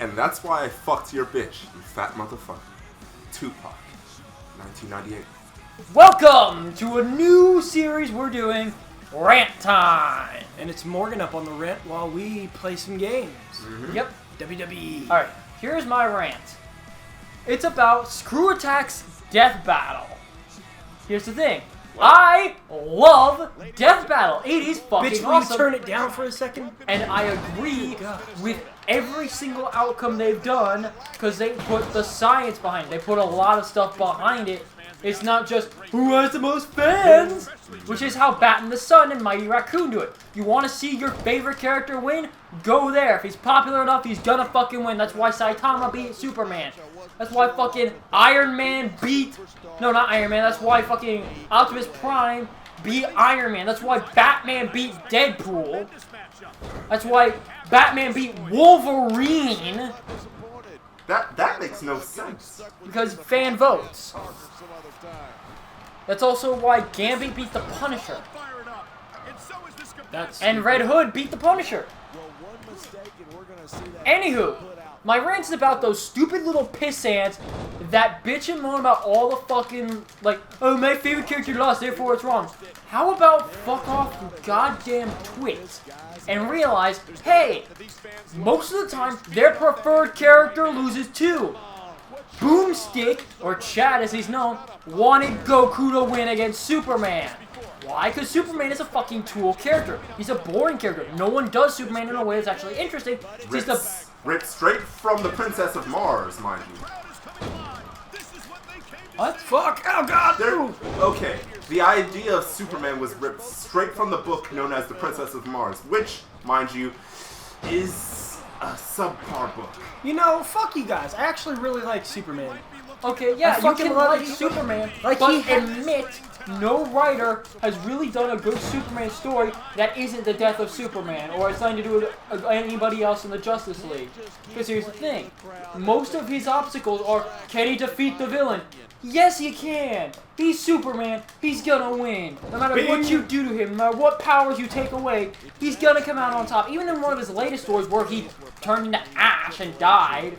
And that's why I fucked your bitch, you fat motherfucker. Tupac, 1998. Welcome to a new series we're doing, Rant Time. And it's Morgan up on the rant while we play some games. Yep. WWE. Alright, here's my rant. It's about Screwattack's DeathBattle. Here's the thing. I love DeathBattle. It is fucking Bitch, will awesome. you turn it down for a second? And I agree with every single outcome they've done because they put the science behind it. They put a lot of stuff behind it. It's not just who has the most fans, which is how Bat in the Sun and Mighty Raccoon do it. You want to see your favorite character win? Go there. If he's popular enough, he's gonna fucking win. That's why Saitama beat Superman. That's why fucking Iron Man beat... No, not Iron Man. That's why fucking Optimus Prime beat Iron Man. That's why Batman beat Deadpool. That's why Batman beat Wolverine. That makes no sense. Because fan votes. That's also why Gambit beat the Punisher. And Red Hood beat the Punisher. Anywho, my rant is about those stupid little pissants that bitch and moan about all the fucking, like, oh, my favorite character lost, therefore it's wrong. How about fuck off your goddamn twits and realize, hey, most of the time, their preferred character loses too. Boomstick, or Chad as he's known, wanted Goku to win against Superman. Why? Because Superman is a fucking tool character. He's a boring character. No one does Superman in a way that's actually interesting. Ripped straight from the Princess of Mars, mind you. What? Fuck! Oh god! Okay, the idea of Superman was ripped straight from the book known as The Princess of Mars, which, mind you, is a subpar book. You know, fuck you guys. I actually really like Superman. Okay, yeah, you fucking can love like it. Superman, Like, but he had- admit no writer has really done a good Superman story that isn't the death of Superman or has nothing to do with anybody else in the Justice League. Because here's the thing, most of his obstacles are, can he defeat the villain? Yes, he can. He's Superman. He's gonna win. No matter what you do to him, no matter what powers you take away, he's gonna come out on top. Even in one of his latest stories where he turned into ash and died,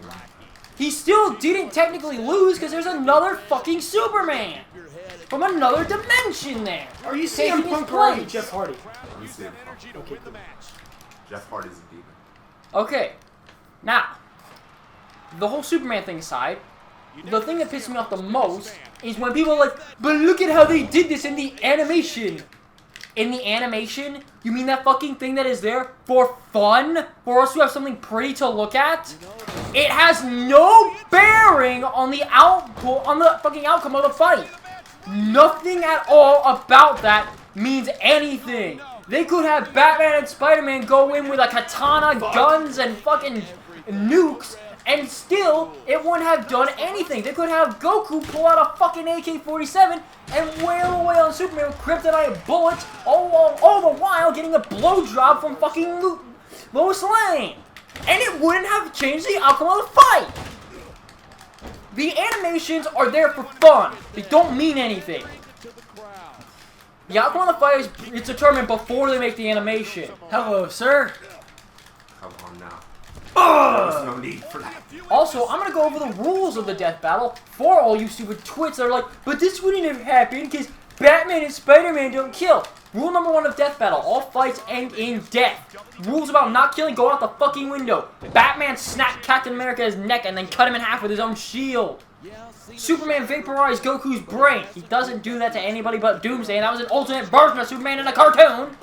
he still didn't technically lose because there's another fucking Superman from another dimension there. Are you taking CM his Punk or place. Jeff Hardy? You see him. Okay, cool. Jeff Hardy's a demon. Okay, now, the whole Superman thing aside, the thing that pisses me off the most is when people are like, but look at how they did this in the animation. In the animation? You mean that fucking thing that is there for fun? For us to have something pretty to look at? It has no bearing on the fucking outcome of the fight. Nothing at all about that means anything. They could have Batman and Spider-Man go in with a katana, guns, and fucking nukes, and still, it wouldn't have done anything. They could have Goku pull out a fucking AK-47 and wail away on Superman with kryptonite bullets, all the while getting a blowjob from fucking Lois Lane. And it wouldn't have changed the outcome of the fight. The animations are there for fun. They don't mean anything. The outcome of the fight is determined before they make the animation. Hello, sir. Come on now. There's no need for that. Also, I'm gonna go over the rules of the death battle for all you stupid twits that are like, but this wouldn't have happened because Batman and Spider-Man don't kill. Rule number 1 of death battle, all fights end in death. Rules about not killing go out the fucking window. Batman snapped Captain America's neck and then cut him in half with his own shield. Superman vaporized Goku's brain. He doesn't do that to anybody but Doomsday, and that was an alternate version of Superman in a cartoon.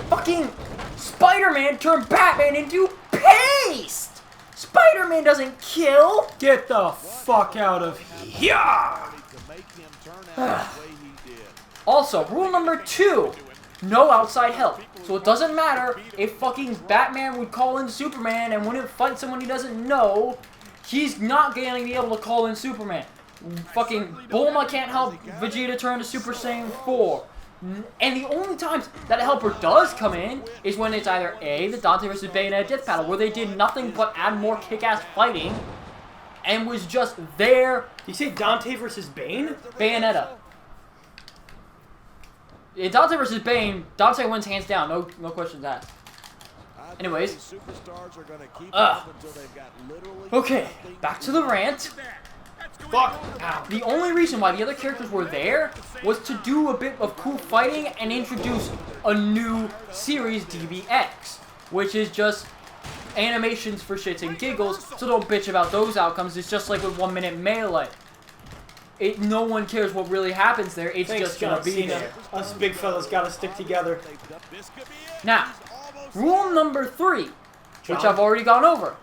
Fucking Spider-Man turned Batman into paste! Spider-Man doesn't kill! Get the fuck out of here! Also, rule number 2, no outside help. So it doesn't matter if fucking Batman would call in Superman and wouldn't fight someone he doesn't know, he's not going to be able to call in Superman. Fucking Bulma can't help Vegeta turn to Super Saiyan 4. And the only times that a helper does come in is when it's either A, the Dante vs. Bayonetta death battle, where they did nothing but add more kick-ass fighting, and was just there. You say Dante versus Bane? Bayonetta. Dante versus Bane, Dante wins hands down, no questions asked. Anyways. Okay, back to the rant. Fuck. Ow. The only reason why the other characters were there was to do a bit of cool fighting and introduce a new series, DBX, which is just animations for shits and giggles, so don't bitch about those outcomes. It's just like with 1 Minute Melee. No one cares what really happens there, it's just gonna be there. Us big fellas gotta stick together. Now, rule number 3, which I've already gone over.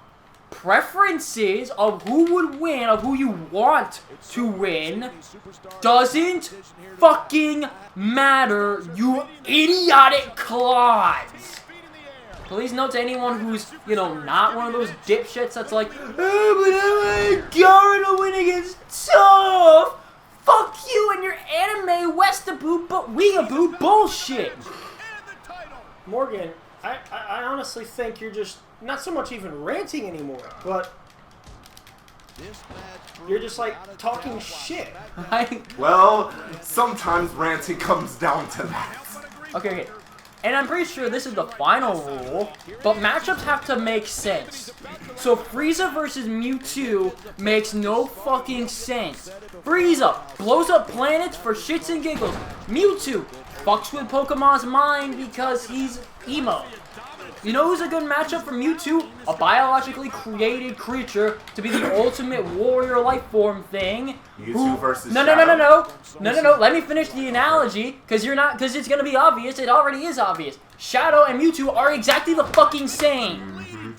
Preferences of who would win, of who you want to win, doesn't fucking matter, you idiotic clods. Please note to anyone who's, you know, not one of those dipshits that's like, oh, but I want Gara to win against Toph. Fuck you and your anime Westaboo but weeaboo bullshit. Morgan, I honestly think you're just not so much even ranting anymore, but you're just like talking shit. Well, sometimes ranting comes down to that. Okay. And I'm pretty sure this is the final rule, but matchups have to make sense. So Frieza versus Mewtwo makes no fucking sense. Frieza blows up planets for shits and giggles. Mewtwo fucks with Pokemon's mind because he's emo. You know who's a good matchup for Mewtwo? A biologically created creature to be the ultimate warrior life form thing. Mewtwo versus No. Let me finish the analogy, because it's gonna be obvious. It already is obvious. Shadow and Mewtwo are exactly the fucking same.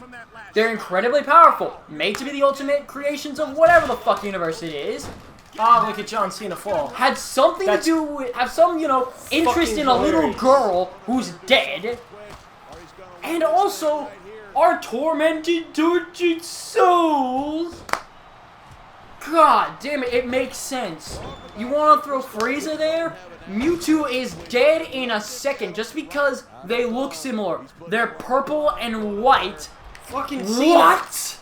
They're incredibly powerful, made to be the ultimate creations of whatever the fuck universe it is. Ah, look at John Cena fall. Had something to do with, have some, you know, interest in a little girl who's dead. And also, our tormented souls. God damn it, it makes sense. You want to throw Frieza there? Mewtwo is dead in a second just because they look similar. They're purple and white. Fucking Cena. What?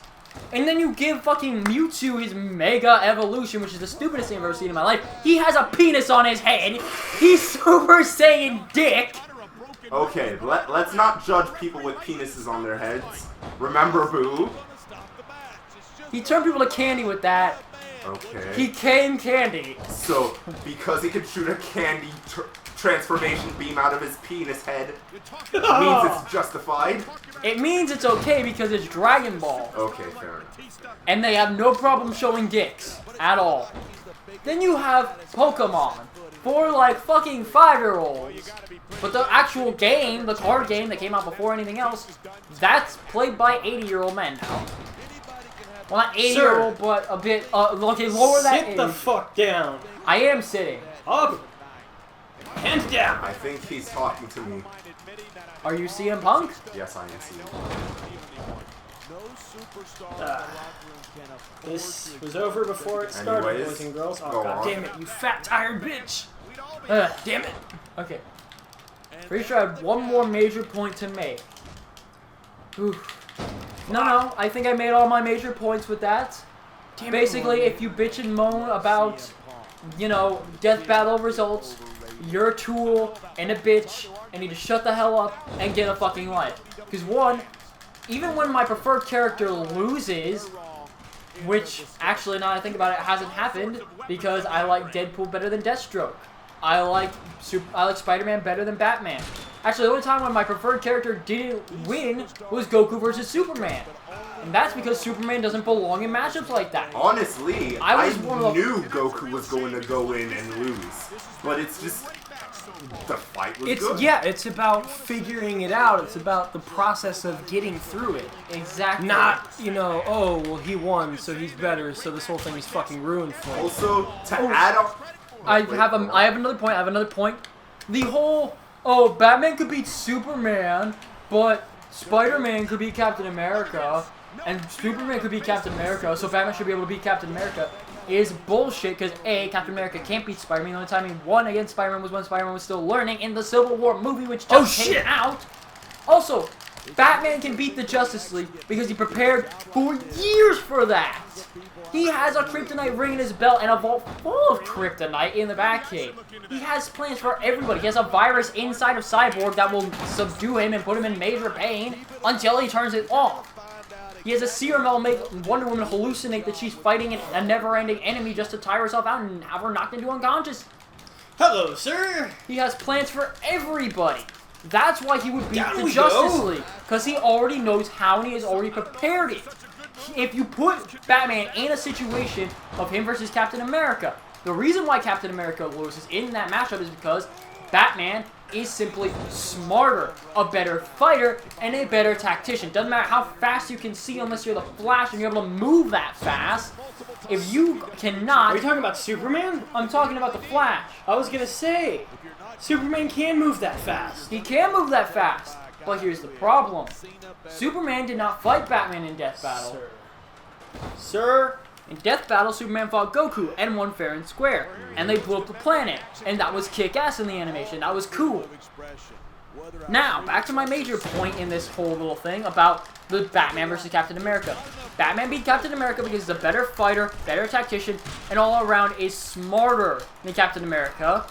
And then you give fucking Mewtwo his Mega Evolution, which is the stupidest thing I've ever seen in my life. He has a penis on his head. He's Super Saiyan Dick. Okay, let's not judge people with penises on their heads. Remember Boo? He turned people to candy with that. Okay. He came candy. So, because he could shoot a candy transformation beam out of his penis head, means it's justified? It means it's okay because it's Dragon Ball. Okay, fair enough. And they have no problem showing dicks. At all. Then you have Pokemon. For like fucking 5-year-olds. But the actual game, the card game that came out before anything else, that's played by 80-year-old men now. Well, not 80-year-old, but a bit, okay, lower that age. Sit the fuck down. I am sitting. Up. Hands down. I think he's talking to me. Are you CM Punk? Yes, I am seeing. This was over before it started, Anyways, boys and girls. Oh, go god on. damn it, you fat, tired bitch. Damn it. Okay. Pretty sure I have one more major point to make. Oof. No, I think I made all my major points with that. Basically, if you bitch and moan about, you know, death battle results, you're a tool and a bitch and need to shut the hell up and get a fucking life. Because one, even when my preferred character loses, which actually now that I think about it hasn't happened because I like Deadpool better than Deathstroke. I like Spider-Man better than Batman. Actually, the only time when my preferred character didn't win was Goku versus Superman. And that's because Superman doesn't belong in matchups like that. Honestly, I knew Goku was going to go in and lose. But it's just, the fight was good. Yeah, it's about figuring it out. It's about the process of getting through it. Exactly. Not, you know, oh, well, he won, so he's better, so this whole thing is fucking ruined for him. Also, to add on... I have another point. The whole, oh, Batman could beat Superman, but Spider-Man could beat Captain America, and Superman could beat Captain America, so Batman should be able to beat Captain America, is bullshit, because A, Captain America can't beat Spider-Man. The only time he won against Spider-Man was when Spider-Man was still learning in the Civil War movie, which just came out. Also, Batman can beat the Justice League because he prepared for years for that. He has a kryptonite ring in his belt and a vault full of kryptonite in the Batcave. He has plans for everybody. He has a virus inside of Cyborg that will subdue him and put him in major pain until he turns it off. He has a serum that will make Wonder Woman hallucinate that she's fighting a never-ending enemy just to tire herself out and have her knocked into unconscious. Hello, sir. He has plans for everybody. That's why he would beat the Justice League. Because he already knows how and he has already prepared it. If you put Batman in a situation of him versus Captain America, the reason why Captain America loses in that matchup is because Batman is simply smarter, a better fighter, and a better tactician. Doesn't matter how fast you can see unless you're the Flash and you're able to move that fast. If you cannot... Are you talking about Superman? I'm talking about the Flash. I was gonna say, Superman can move that fast. He can move that fast. But here's the problem. Superman did not fight Batman in DeathBattle. Sir. In DeathBattle, Superman fought Goku and won fair and square. And they blew up the planet. And that was kick-ass in the animation. That was cool. Now, back to my major point in this whole little thing about the Batman versus Captain America. Batman beat Captain America because he's a better fighter, better tactician, and all around is smarter than Captain America.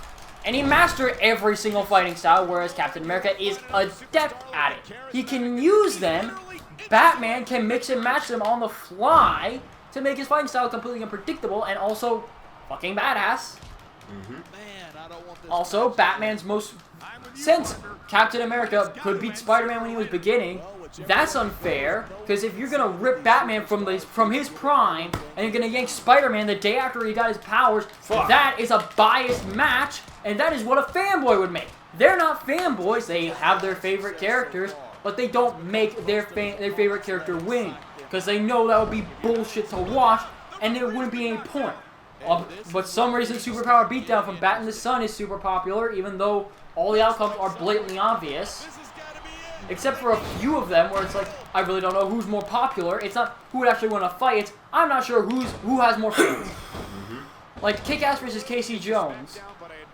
And he mastered every single fighting style, whereas Captain America is adept at it. He can use them. Batman can mix and match them on the fly to make his fighting style completely unpredictable and also fucking badass. Also, Batman's most... Since Captain America could beat Spider-Man when he was beginning, that's unfair, because if you're going to rip Batman from his prime, and you're going to yank Spider-Man the day after he got his powers, that is a biased match, and that is what a fanboy would make. They're not fanboys, they have their favorite characters, but they don't make their favorite character win, because they know that would be bullshit to watch, and there wouldn't be any point. But some reason Superpower Beatdown from Bat in the Sun is super popular, even though all the outcomes are blatantly obvious. Except for a few of them where it's like, I really don't know who's more popular. It's not who would actually want to fight. It's, I'm not sure who has more fans. Like Kick-Ass versus Casey Jones.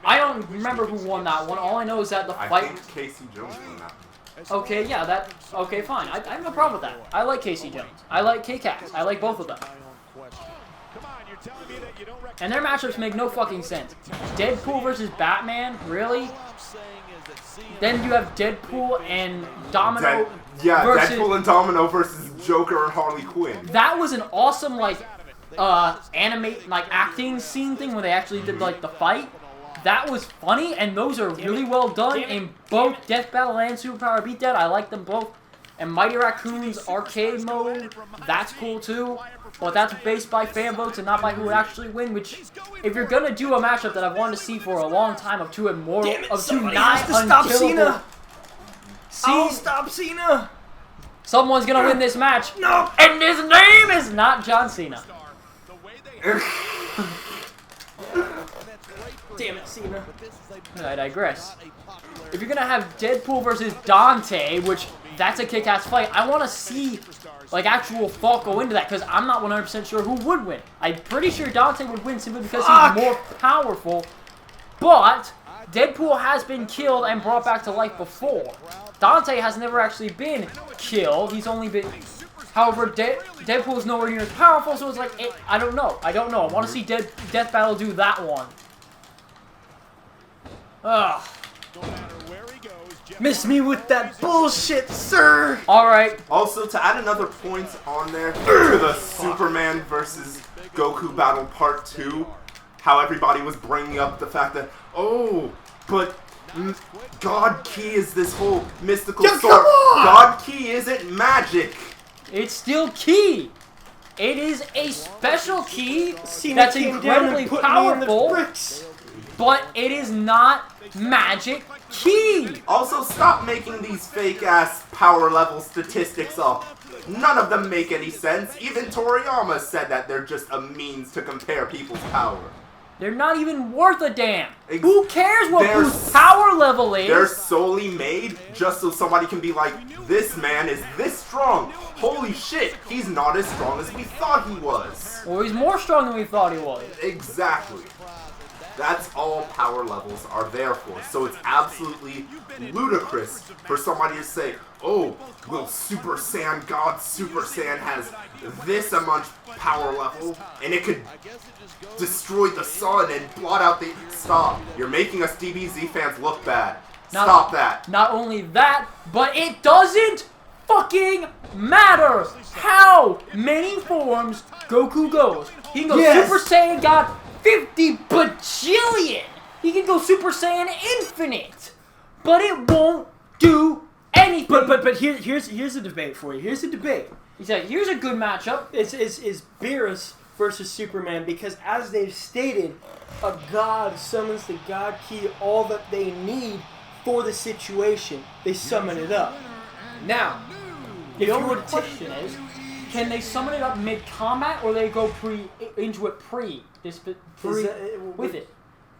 I don't remember who won that one. All I know is that the fight... I think Casey Jones won that one. Okay, yeah, okay, fine. I have no problem with that. I like Casey Jones. I like Kick-Ass. I like both of them. And their matchups make no fucking sense. Deadpool versus Batman? Really? Then you have Deadpool and Domino versus... Deadpool and Domino versus Joker and Harley Quinn. That was an awesome, like, acting scene thing where they actually did, like, the fight. That was funny, and those are really well done in both DeathBattle and Superpower Beatdown. I like them both. And Mighty Raccoon's arcade mode, that's cool too. But that's based by fan votes and not by who would actually win, which, if you're gonna do a matchup that I've wanted to see for a long time of two immortal, of two non-unkillable... Oh, stop Cena! Someone's gonna win this match. No! And his name is not John Cena. Damn it, Cena. I digress. If you're gonna have Deadpool versus Dante, which that's a kick-ass fight, I want to see like actual thought go into that because I'm not 100% sure who would win. I'm pretty sure Dante would win simply because he's more powerful. But Deadpool has been killed and brought back to life before. Dante has never actually been killed. He's only been... However, Deadpool is nowhere near as powerful, so it's like, I don't know. I want to see DeathBattle do that one. Ugh. Miss me with that bullshit, sir! Alright. Also, to add another point on there, to the Superman versus Goku battle part 2, how everybody was bringing up the fact that, oh, but God Ki is this whole mystical sword. God Ki isn't magic. It's still Ki. It is a special Ki that's incredibly powerful, but it is not magic Ki. Also, stop making these fake-ass power level statistics up. None of them make any sense. Even Toriyama said that they're just a means to compare people's power. They're not even worth a damn. Who cares what whose power level is? They're solely made just so somebody can be like, this man is this strong. Holy shit, he's not as strong as we thought he was. Or he's more strong than we thought he was. Exactly. That's all power levels are there for. So it's absolutely ludicrous for somebody to say, oh, well, Super Saiyan God Super Saiyan has this amount power level, and it could destroy the sun and blot out the... Stop. You're making us DBZ fans look bad. Stop that. Not only that, but it doesn't fucking matter how many forms Goku goes. He can go Super Saiyan God 50 bajillion. He can go Super Saiyan Infinite. But it won't do anything. But here's a debate for you. Here's a debate. He said, here's a good matchup. Is Beerus versus Superman, because as they've stated, a god summons the God Key, all that they need for the situation. They summon it up. Now, the only question is, can they summon it up mid-combat, or they go into it with it?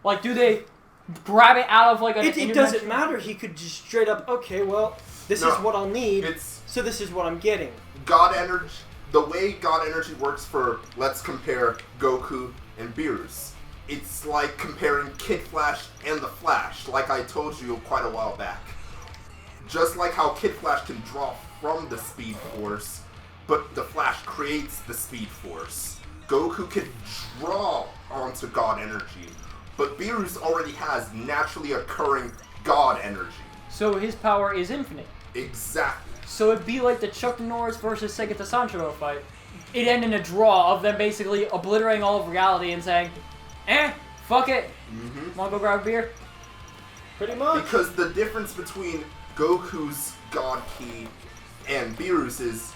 Like, do they grab it out of like a... It doesn't matter. He could just straight up, okay, well, this is what I'll need, so this is what I'm getting. God energy, the way God energy works for, let's compare Goku and Beerus. It's like comparing Kid Flash and the Flash, like I told you quite a while back. Just like how Kid Flash can draw from the Speed Force, but the Flash creates the Speed Force. Goku can draw onto God energy, but Beerus already has naturally occurring God energy. So his power is infinite. Exactly. So it'd be like the Chuck Norris versus Sega Sanshiro fight. It'd end in a draw of them basically obliterating all of reality and saying, fuck it. Wanna go grab a beer? Pretty much. Because the difference between Goku's God Key and Beerus is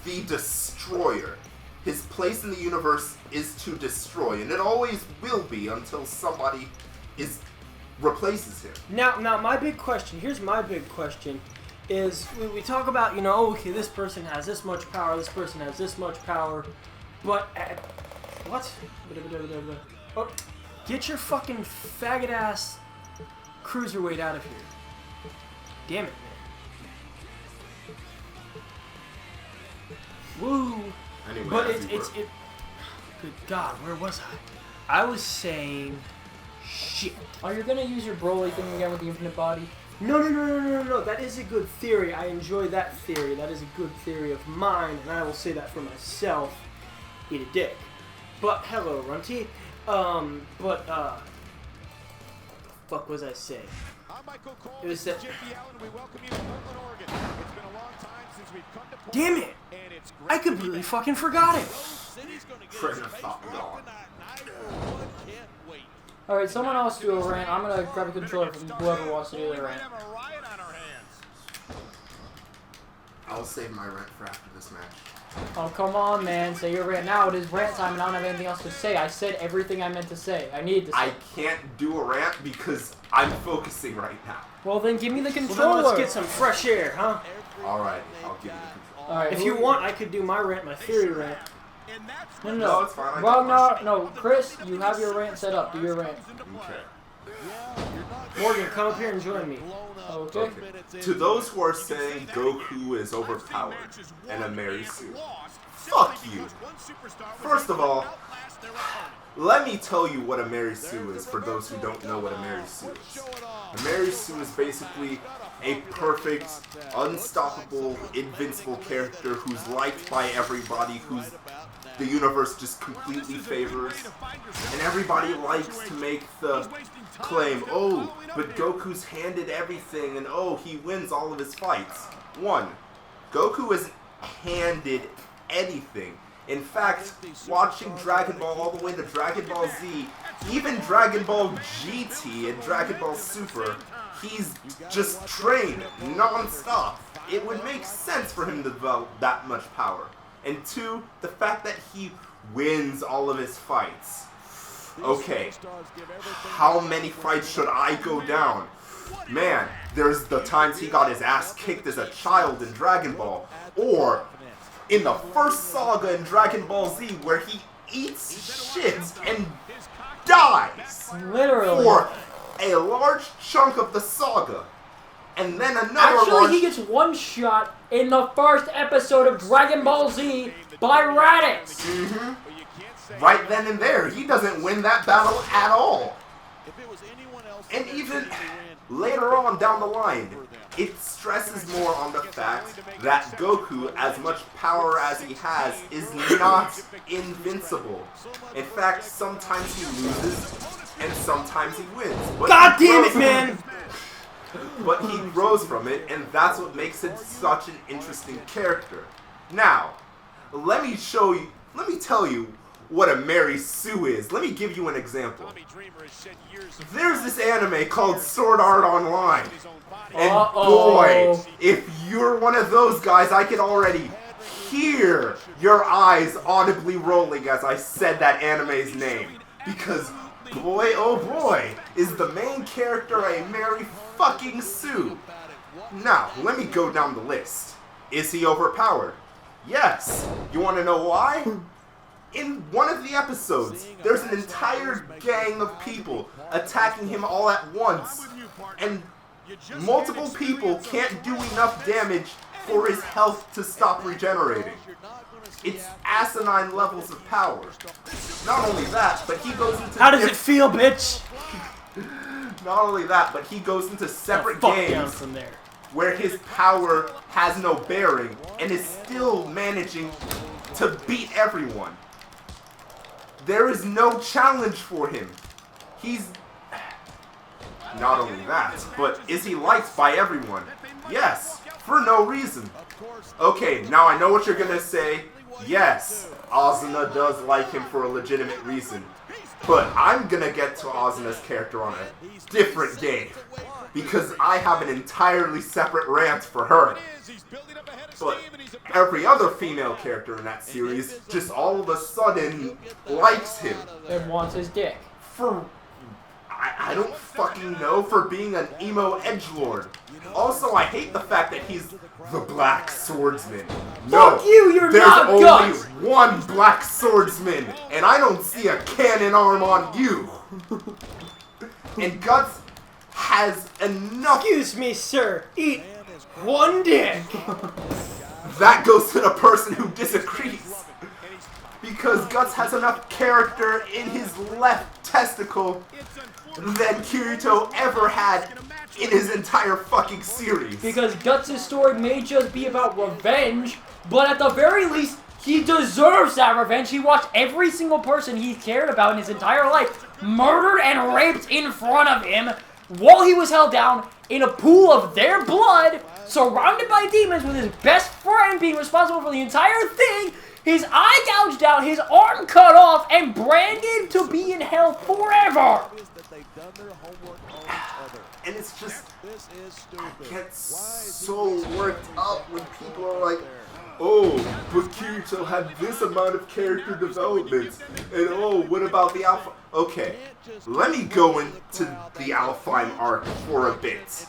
the destroyer. His place in the universe is to destroy, and it always will be until somebody replaces him. Now my big question, here's my big question, is we talk about, okay, this person has this much power, this person has this much power, but what? Oh, get your fucking faggot ass cruiserweight out of here. Damn it, man. Woo. Anyway, but it. Good God, where was I? I was saying, shit. Oh, you're gonna use your Broly thing again with the infinite body? No. That is a good theory. I enjoy that theory. That is a good theory of mine, and I will say that for myself. Eat a dick. But hello, Runty. What the fuck was I saying? It was that. Damn it! I completely fucking forgot it. Train of thought gone. Alright, someone else do a rant. I'm gonna grab a controller from whoever wants to do their rant. I'll save my rant for after this match. Oh, come on, man. Say your rant now. It is rant time and I don't have anything else to say. I said everything I meant to say. I needed to say. I can't do a rant because I'm focusing right now. Well, then give me the controller. Well, then let's get some fresh air, huh? Alright, I'll give you the controller. Alright, if you want, I could do my rant, my theory rant. No, it's fine. Well, no, Chris, you have your rant set up. Do your rant. Okay. Morgan, come up here and join me. Okay. To those who are saying Goku is overpowered and a Mary Sue, fuck you. First of all, let me tell you what a Mary Sue is for those who don't know what a Mary Sue is. A Mary Sue is basically a perfect, unstoppable, invincible character who's liked by everybody, who's the universe just completely favors, and everybody likes to make the claim, oh, but Goku's handed everything, and oh, he wins all of his fights. One, Goku isn't handed anything. In fact, watching Dragon Ball all the way to Dragon Ball Z, even Dragon Ball GT and Dragon Ball Super, he's just trained non-stop. It would make sense for him to develop that much power. And two, the fact that he wins all of his fights. Okay, how many fights should I go down? Man, there's the times he got his ass kicked as a child in Dragon Ball. Or in the first saga in Dragon Ball Z where he eats shit and dies. Literally. For a large chunk of the saga. And then another Actually, he gets one shot in the first episode of Dragon Ball Z by Raditz. right then and there, he doesn't win that battle at all. And even later on down the line, it stresses more on the fact that Goku, as much power as he has, is not invincible. In fact, sometimes he loses, and sometimes he wins. But God damn it, man! But he grows from it, and that's what makes it such an interesting character. Now, let me tell you what a Mary Sue is. Let me give you an example. There's this anime called Sword Art Online. And boy, if you're one of those guys, I can already hear your eyes audibly rolling as I said that anime's name. Because boy, oh boy, is the main character a Mary fucking Sue. Now, let me go down the list. Is he overpowered? Yes. You want to know why? In one of the episodes, there's an entire gang of people attacking him all at once, and multiple people can't do enough damage for his health to stop regenerating. It's asinine levels of power. Not only that, but he goes into... How does it feel, bitch? Not only that, but he goes into separate games from there. where his power has no bearing and is still managing to beat everyone. There is no challenge for him. He's... Not only that, but is he liked by everyone? Yes, for no reason. Okay, now I know what you're gonna say. Yes, Asuna does like him for a legitimate reason. But I'm gonna get to Asuna's character on a different game. Because I have an entirely separate rant for her. But every other female character in that series just all of a sudden likes him. And wants his dick. For... I don't fucking know, for being an emo edgelord. Also, I hate the fact that he's the Black Swordsman. No, fuck you, you're there's not only Guts! one Black Swordsman, and I don't see a cannon arm on you. And Guts has enough... Excuse me, sir. Eat one dick. That goes to the person who disagrees. Because Guts has enough character in his left testicle than Kirito ever had in his entire fucking series. Because Guts' story may just be about revenge, but at the very least, he deserves that revenge. He watched every single person he cared about in his entire life murdered and raped in front of him while he was held down in a pool of their blood, surrounded by demons, with his best friend being responsible for the entire thing, his eye gouged out, his arm cut off, and branded to be in hell forever. And it's just, I get so worked up when people are like, oh, but Kirito had this amount of character development, and oh, what about the Alpha? Okay, let me go into the Alpine arc for a bit.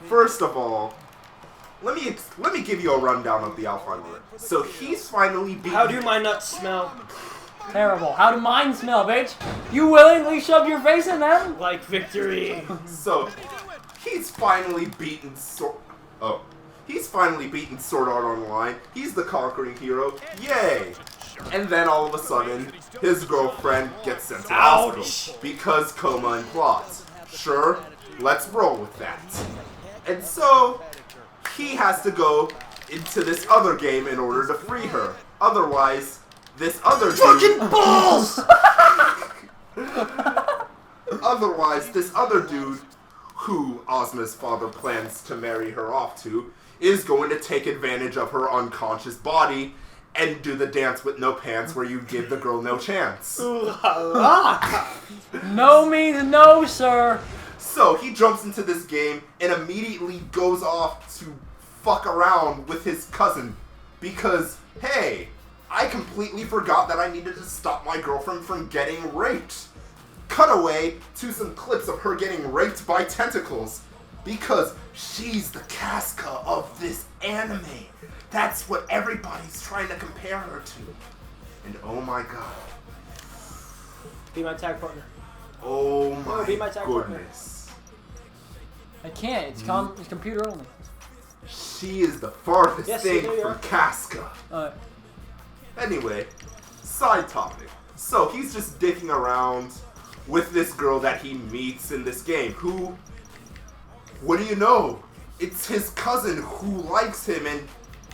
First of all, let me give you a rundown of the Alpine arc. So he's finally beaten... How do my nuts smell? Terrible. How do mine smell, bitch? You willingly shoved your face in them? Like victory. So, he's finally beaten He's finally beaten Sword Art Online. He's the conquering hero. Yay! And then all of a sudden, his girlfriend gets sent to the hospital because coma and plot. Sure, let's roll with that. And so, he has to go into this other game in order to free her. Otherwise, this other dude... Fucking balls! Otherwise, this other dude, who Asuna's father plans to marry her off to, is going to take advantage of her unconscious body and do the dance with no pants where you give the girl no chance. No means no, sir. So he jumps into this game and immediately goes off to fuck around with his cousin because, hey, I completely forgot that I needed to stop my girlfriend from getting raped. Cut away to some clips of her getting raped by tentacles because she's the Casca of this anime. That's what everybody's trying to compare her to. And oh my god. Be my tag partner. Oh my, be my tag partner. goodness. I can't. It's computer only. She is the farthest thing there you from are. Casca. Anyway, side topic. So he's just dicking around with this girl that he meets in this game, who, what do you know? It's his cousin who likes him and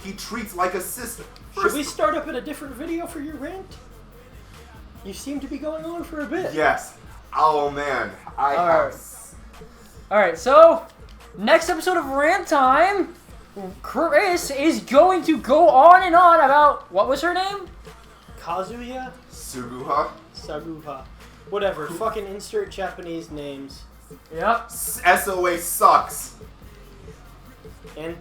he treats like a sister. Should we start up at a different video for your rant? You seem to be going on for a bit. Yes. Oh man, I have. Alright, so next episode of Rant Time, Chris is going to go on and on about, what was her name? Kazuya? Suguha? Saguha. Whatever, fucking insert Japanese names. Yep. SOA sucks. And